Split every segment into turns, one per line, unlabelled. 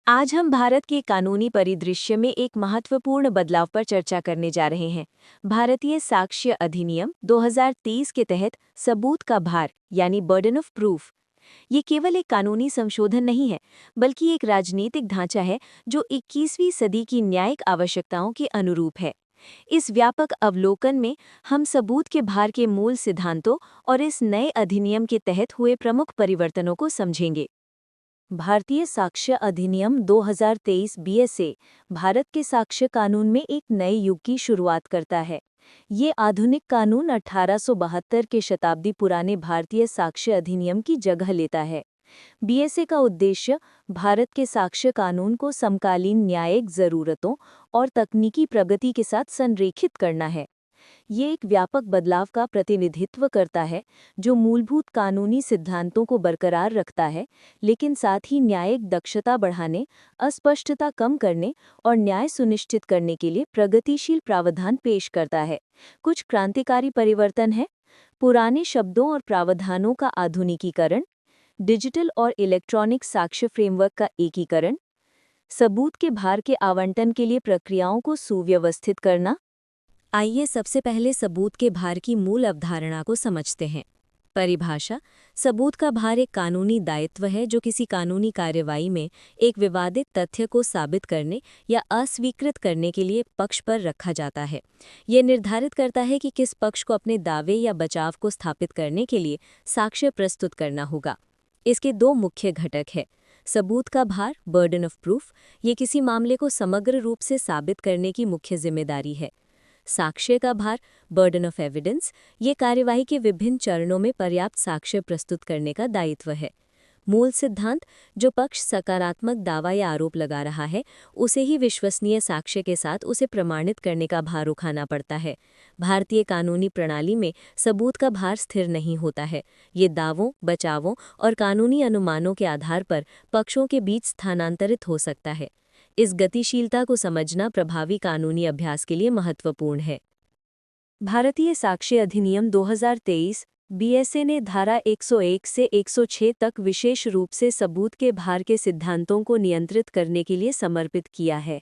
आज हम भारत के कानूनी परिदृश्य में एक महत्वपूर्ण बदलाव पर चर्चा करने जा रहे हैं। भारतीय साक्ष्य अधिनियम 2023 के तहत सबूत का भार यानी बर्डन ऑफ प्रूफ, ये केवल एक कानूनी संशोधन नहीं है, बल्कि एक राजनीतिक ढांचा है जो 21वीं सदी की न्यायिक आवश्यकताओं के अनुरूप है। इस व्यापक अवलोकन में हम सबूत के भार के मूल सिद्धांतों और इस नए अधिनियम के तहत हुए प्रमुख परिवर्तनों को समझेंगे। भारतीय साक्ष्य अधिनियम 2023 बीएसए भारत के साक्ष्य कानून में एक नए युग की शुरुआत करता है। ये आधुनिक कानून 1872 के शताब्दी पुराने भारतीय साक्ष्य अधिनियम की जगह लेता है। बीएसए का उद्देश्य भारत के साक्ष्य कानून को समकालीन न्यायिक जरूरतों और तकनीकी प्रगति के साथ संरेखित करना है। ये एक व्यापक बदलाव का प्रतिनिधित्व करता है जो मूलभूत कानूनी सिद्धांतों को बरकरार रखता है, लेकिन साथ ही न्यायिक दक्षता बढ़ाने, अस्पष्टता कम करने और न्याय सुनिश्चित करने के लिए प्रगतिशील प्रावधान पेश करता है। कुछ क्रांतिकारी परिवर्तन हैं: पुराने शब्दों और प्रावधानों का आधुनिकीकरण, डिजिटल और इलेक्ट्रॉनिक साक्ष्य फ्रेमवर्क का एकीकरण, सबूत के भार के आवंटन के लिए प्रक्रियाओं को सुव्यवस्थित करना। आइए सबसे पहले सबूत के भार की मूल अवधारणा को समझते हैं। परिभाषा: सबूत का भार एक कानूनी दायित्व है जो किसी कानूनी कार्रवाई में एक विवादित तथ्य को साबित करने या अस्वीकृत करने के लिए पक्ष पर रखा जाता है। यह निर्धारित करता है कि किस पक्ष को अपने दावे या बचाव को स्थापित करने के लिए साक्ष्य प्रस्तुत करना होगा। इसके दो मुख्य घटक हैं: सबूत का भार बर्डन ऑफ प्रूफ, ये किसी मामले को समग्र रूप से साबित करने की मुख्य जिम्मेदारी है। साक्ष्य का भार बर्डन ऑफ एविडेंस, ये कार्यवाही के विभिन्न चरणों में पर्याप्त साक्ष्य प्रस्तुत करने का दायित्व है। मूल सिद्धांत: जो पक्ष सकारात्मक दावा या आरोप लगा रहा है उसे ही विश्वसनीय साक्ष्य के साथ उसे प्रमाणित करने का भार उठाना पड़ता है। भारतीय कानूनी प्रणाली में सबूत का भार स्थिर नहीं होता है। ये दावों, बचावों और कानूनी अनुमानों के आधार पर पक्षों के बीच स्थानांतरित हो सकता है। इस गतिशीलता को समझना प्रभावी कानूनी अभ्यास के लिए महत्वपूर्ण है। भारतीय साक्ष्य अधिनियम 2023 बीएसए ने धारा 101 से 106 तक विशेष रूप से सबूत के भार के सिद्धांतों को नियंत्रित करने के लिए समर्पित किया है।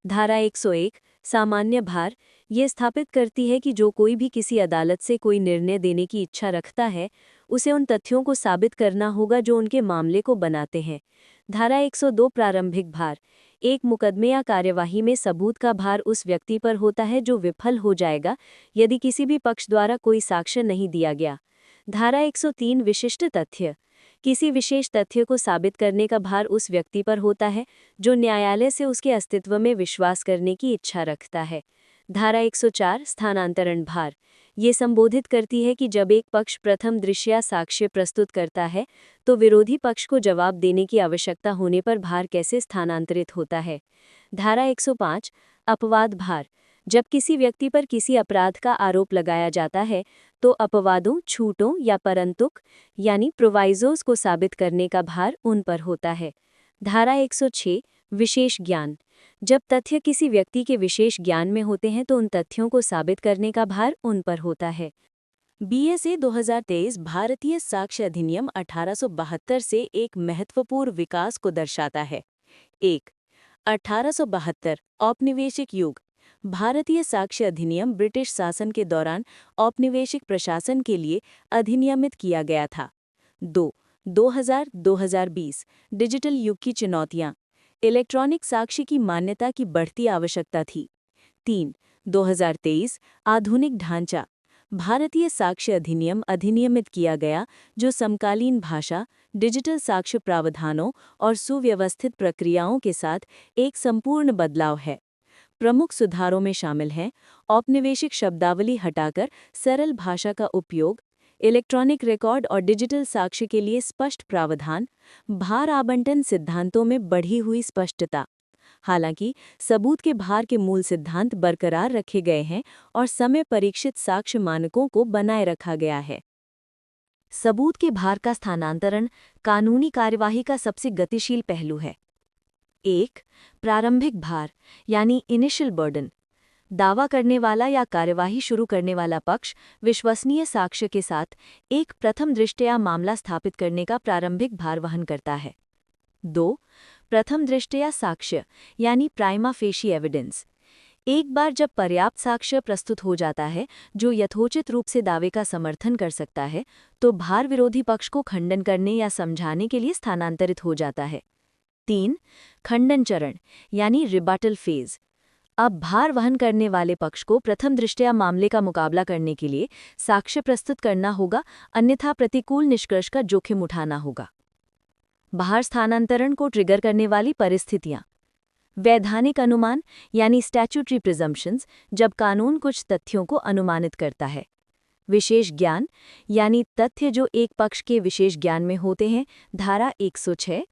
धारा 101 सामान्य भार, ये स्थापित करती है कि जो कोई भी किसी अदालत से कोई निर्णय देने की इच्छा रखता है उसे उन तथ्यों को साबित करना होगा जो उनके मामले को बनाते हैं। धारा 102 प्रारंभिक भार, एक मुकदमे या कार्यवाही में सबूत का भार उस व्यक्ति पर होता है जो विफल हो जाएगा यदि किसी भी पक्ष द्वारा कोई साक्ष्य नहीं दिया गया। धारा 103 विशिष्ट तथ्य, किसी विशेष तथ्य को साबित करने का भार उस व्यक्ति पर होता है जो न्यायालय से उसके अस्तित्व में विश्वास करने की इच्छा रखता है। धारा 104 स्थानांतरण भार, ये संबोधित करती है कि जब एक पक्ष प्रथम दृष्टया साक्ष्य प्रस्तुत करता है तो विरोधी पक्ष को जवाब देने की आवश्यकता होने पर भार कैसे स्थानांतरित होता है। धारा 105 अपवाद भार, जब किसी व्यक्ति पर किसी अपराध का आरोप लगाया जाता है तो अपवादों, छूटों या परंतुक यानी प्रोवाइजोस को साबित करने का भार उन पर होता है। धारा 106 विशेष ज्ञान, जब तथ्य किसी व्यक्ति के विशेष ज्ञान में होते हैं तो उन तथ्यों को साबित करने का भार उन पर होता है। बीएसए 2023 भारतीय साक्ष्य अधिनियम 1872 से एक महत्वपूर्ण विकास को दर्शाता है। 1. 1872 औपनिवेशिक युग, भारतीय साक्ष्य अधिनियम ब्रिटिश शासन के दौरान औपनिवेशिक प्रशासन के लिए अधिनियमित किया गया था। 2. 2000-2020 डिजिटल युग की चुनौतियां, इलेक्ट्रॉनिक साक्ष्य की मान्यता की बढ़ती आवश्यकता थी। 3. 2023 आधुनिक ढांचा, भारतीय साक्ष्य अधिनियम अधिनियमित किया गया जो समकालीन भाषा, डिजिटल साक्ष्य प्रावधानों और सुव्यवस्थित प्रक्रियाओं के साथ एक संपूर्ण बदलाव है। प्रमुख सुधारों में शामिल हैं: औपनिवेशिक शब्दावली हटाकर सरल भाषा का उपयोग, इलेक्ट्रॉनिक रिकॉर्ड और डिजिटल साक्ष्य के लिए स्पष्ट प्रावधान, भार आवंटन सिद्धांतों में बढ़ी हुई स्पष्टता। हालांकि सबूत के भार के मूल सिद्धांत बरकरार रखे गए हैं और समय परीक्षित साक्ष्य मानकों को बनाए रखा गया है। सबूत के भार का स्थानांतरण कानूनी कार्यवाही का सबसे गतिशील पहलू है। 1. प्रारंभिक भार यानी इनिशियल बर्डन, दावा करने वाला या कार्यवाही शुरू करने वाला पक्ष विश्वसनीय साक्ष्य के साथ एक प्रथम दृष्टया मामला स्थापित करने का प्रारंभिक भार वहन करता है। 2. प्रथम दृष्टया साक्ष्य यानी प्राइमा फेशी एविडेंस। एक बार जब पर्याप्त साक्ष्य प्रस्तुत हो जाता है जो यथोचित रूप से दावे का समर्थन कर सकता है, तो भार विरोधी पक्ष को खंडन करने या समझाने के लिए स्थानांतरित हो जाता है। 3. खंडन चरण यानी रिबटल फेज। अब भार वहन करने वाले पक्ष को प्रथम दृष्टया मामले का मुकाबला करने के लिए साक्ष्य प्रस्तुत करना होगा, अन्यथा प्रतिकूल निष्कर्ष का जोखिम उठाना होगा। भार स्थानांतरण को ट्रिगर करने वाली परिस्थितियां। वैधानिक अनुमान यानी स्टैट्यूटरी प्रिजम्पशंस, जब कानून कुछ तथ्यों को अनुमानित करता है। विशेष ज्ञान यानी तथ्य जो एक पक्ष के विशेष ज्ञान में होते हैं, धारा 106।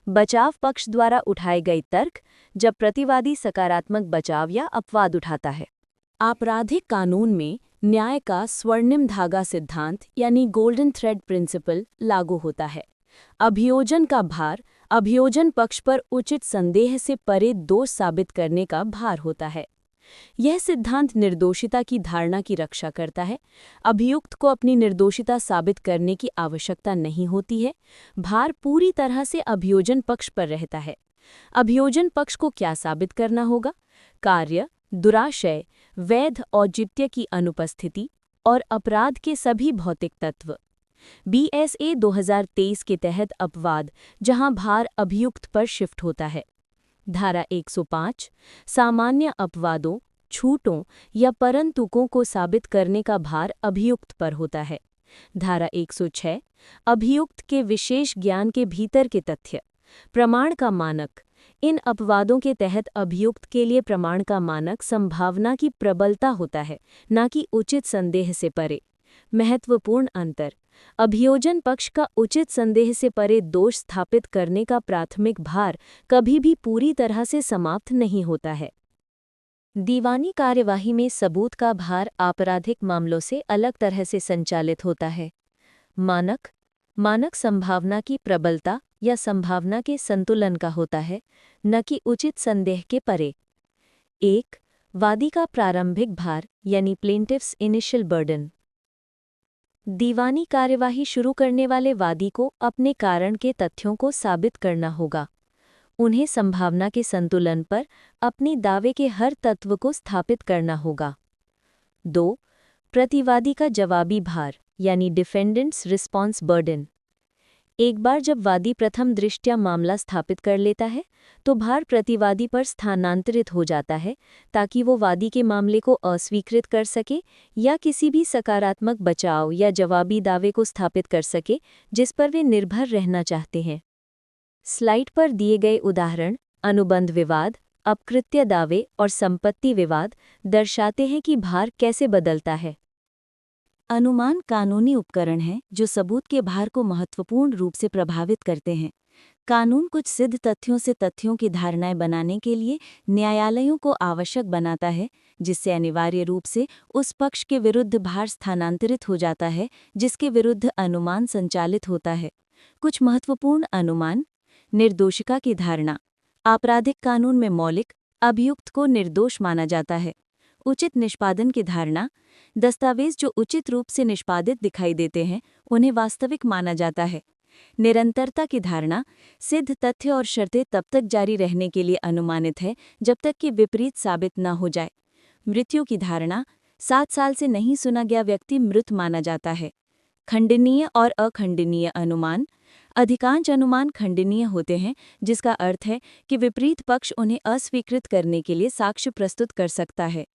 बचाव पक्ष द्वारा उठाए गए तर्क, जब प्रतिवादी सकारात्मक बचाव या अपवाद उठाता है। आपराधिक कानून में न्याय का स्वर्णिम धागा सिद्धांत यानी गोल्डन थ्रेड प्रिंसिपल लागू होता है। अभियोजन का भार अभियोजन पक्ष पर उचित संदेह से परे दोष साबित करने का भार होता है। यह सिद्धांत निर्दोषिता की धारणा की रक्षा करता है। अभियुक्त को अपनी निर्दोषिता साबित करने की आवश्यकता नहीं होती है। भार पूरी तरह से अभियोजन पक्ष पर रहता है। अभियोजन पक्ष को क्या साबित करना होगा? कार्य, दुराशय, वैध औचित्य की अनुपस्थिति और अपराध के सभी भौतिक तत्व। BSA 2023 के तहत अपवाद, जहां भार अभियुक्त पर शिफ्ट होता है। धारा 105 सामान्य अपवादों, छूटों या परंतुकों को साबित करने का भार अभियुक्त पर होता है। धारा 106 अभियुक्त के विशेष ज्ञान के भीतर के तथ्य। प्रमाण का मानक। इन अपवादों के तहत अभियुक्त के लिए प्रमाण का मानक संभावना की प्रबलता होता है, न कि उचित संदेह से परे। महत्वपूर्ण अंतर। अभियोजन पक्ष का उचित संदेह से परे दोष स्थापित करने का प्राथमिक भार कभी भी पूरी तरह से समाप्त नहीं होता है। दीवानी कार्यवाही में सबूत का भार आपराधिक मामलों से अलग तरह से संचालित होता है। मानक संभावना की प्रबलता या संभावना के संतुलन का होता है, न कि उचित संदेह के परे। 1. वादी का प्रारंभिक भार यानी प्लेंटिफ्स इनिशियल बर्डन। दीवानी कार्यवाही शुरू करने वाले वादी को अपने कारण के तथ्यों को साबित करना होगा। उन्हें संभावना के संतुलन पर अपनी दावे के हर तत्व को स्थापित करना होगा। 2. प्रतिवादी का जवाबी भार यानी डिफेंडेंट्स रिस्पॉन्स बर्डन। एक बार जब वादी प्रथम दृष्टया मामला स्थापित कर लेता है, तो भार प्रतिवादी पर स्थानांतरित हो जाता है, ताकि वो वादी के मामले को अस्वीकृत कर सके या किसी भी सकारात्मक बचाव या जवाबी दावे को स्थापित कर सके जिस पर वे निर्भर रहना चाहते हैं। स्लाइड पर दिए गए उदाहरण अनुबंध विवाद, अपकृत्य दावे और संपत्ति विवाद दर्शाते हैं कि भार कैसे बदलता है। अनुमान कानूनी उपकरण हैं जो सबूत के भार को महत्वपूर्ण रूप से प्रभावित करते हैं। कानून कुछ सिद्ध तथ्यों से तथ्यों की धारणाएं बनाने के लिए न्यायालयों को आवश्यक बनाता है, जिससे अनिवार्य रूप से उस पक्ष के विरुद्ध भार स्थानांतरित हो जाता है जिसके विरुद्ध अनुमान संचालित होता है। कुछ महत्वपूर्ण अनुमान। निर्दोषिता की धारणा। आपराधिक कानून में मौलिक अभियुक्त को निर्दोष माना जाता है। उचित निष्पादन की धारणा। दस्तावेज जो उचित रूप से निष्पादित दिखाई देते हैं उन्हें वास्तविक माना जाता है। निरंतरता की धारणा। सिद्ध तथ्य और शर्तें तब तक जारी रहने के लिए अनुमानित है जब तक कि विपरीत साबित न हो जाए। मृत्यु की धारणा। 7 साल से नहीं सुना गया व्यक्ति मृत माना जाता है। खंडनीय और अखंडनीय अनुमान। अधिकांश अनुमान खंडनीय होते हैं, जिसका अर्थ है कि विपरीत पक्ष उन्हें अस्वीकृत करने के लिए साक्ष्य प्रस्तुत कर सकता है।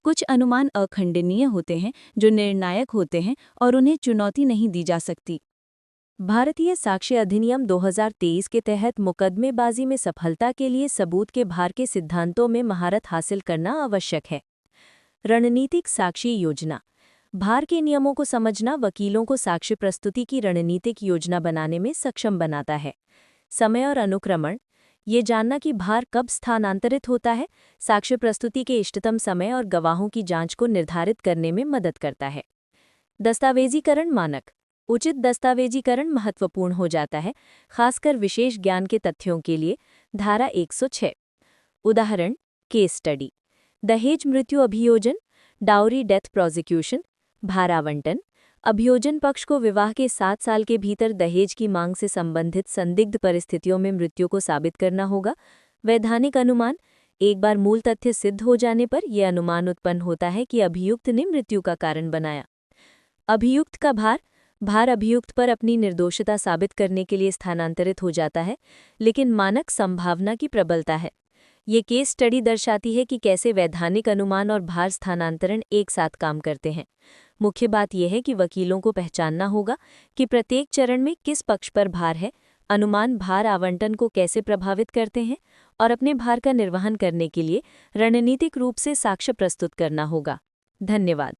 कुछ अनुमान अखंडनीय होते हैं जो निर्णायक होते हैं और उन्हें चुनौती नहीं दी जा सकती। भारतीय साक्ष्य अधिनियम 2023 के तहत मुकदमेबाजी में सफलता के लिए सबूत के भार के सिद्धांतों में महारत हासिल करना आवश्यक है। रणनीतिक साक्ष्य योजना। भार के नियमों को समझना वकीलों को साक्ष्य प्रस्तुति की रणनीतिक योजना बनाने में सक्षम बनाता है। समय और अनुक्रमण। ये जानना कि भार कब स्थानांतरित होता है, साक्ष्य प्रस्तुति के इष्टतम समय और गवाहों की जांच को निर्धारित करने में मदद करता है। दस्तावेजीकरण मानक। उचित दस्तावेजीकरण महत्वपूर्ण हो जाता है, खासकर विशेष ज्ञान के तथ्यों के लिए। धारा 106। उदाहरण केस स्टडी। दहेज मृत्यु अभियोजन, डाउरी डेथ प्रोसिक्यूशन, भार आवंटन, अभियोजन पक्ष को विवाह के 7 साल के भीतर दहेज की मांग से संबंधित संदिग्ध परिस्थितियों में मृत्यु को साबित करना होगा। वैधानिक अनुमान: एक बार मूल तथ्य सिद्ध हो जाने पर यह अनुमान उत्पन्न होता है कि अभियुक्त ने मृत्यु का कारण बनाया। अभियुक्त का भार अभियुक्त पर अपनी निर्दोषता साबित करने के लिए स्थानांतरित हो जाता है, लेकिन मानक संभावना की प्रबलता है। ये केस स्टडी दर्शाती है कि कैसे वैधानिक अनुमान और भार स्थानांतरण एक साथ काम करते हैं। मुख्य बात यह है कि वकीलों को पहचानना होगा कि प्रत्येक चरण में किस पक्ष पर भार है, अनुमान भार आवंटन को कैसे प्रभावित करते हैं, और अपने भार का निर्वहन करने के लिए रणनीतिक रूप से साक्ष्य प्रस्तुत करना होगा। धन्यवाद।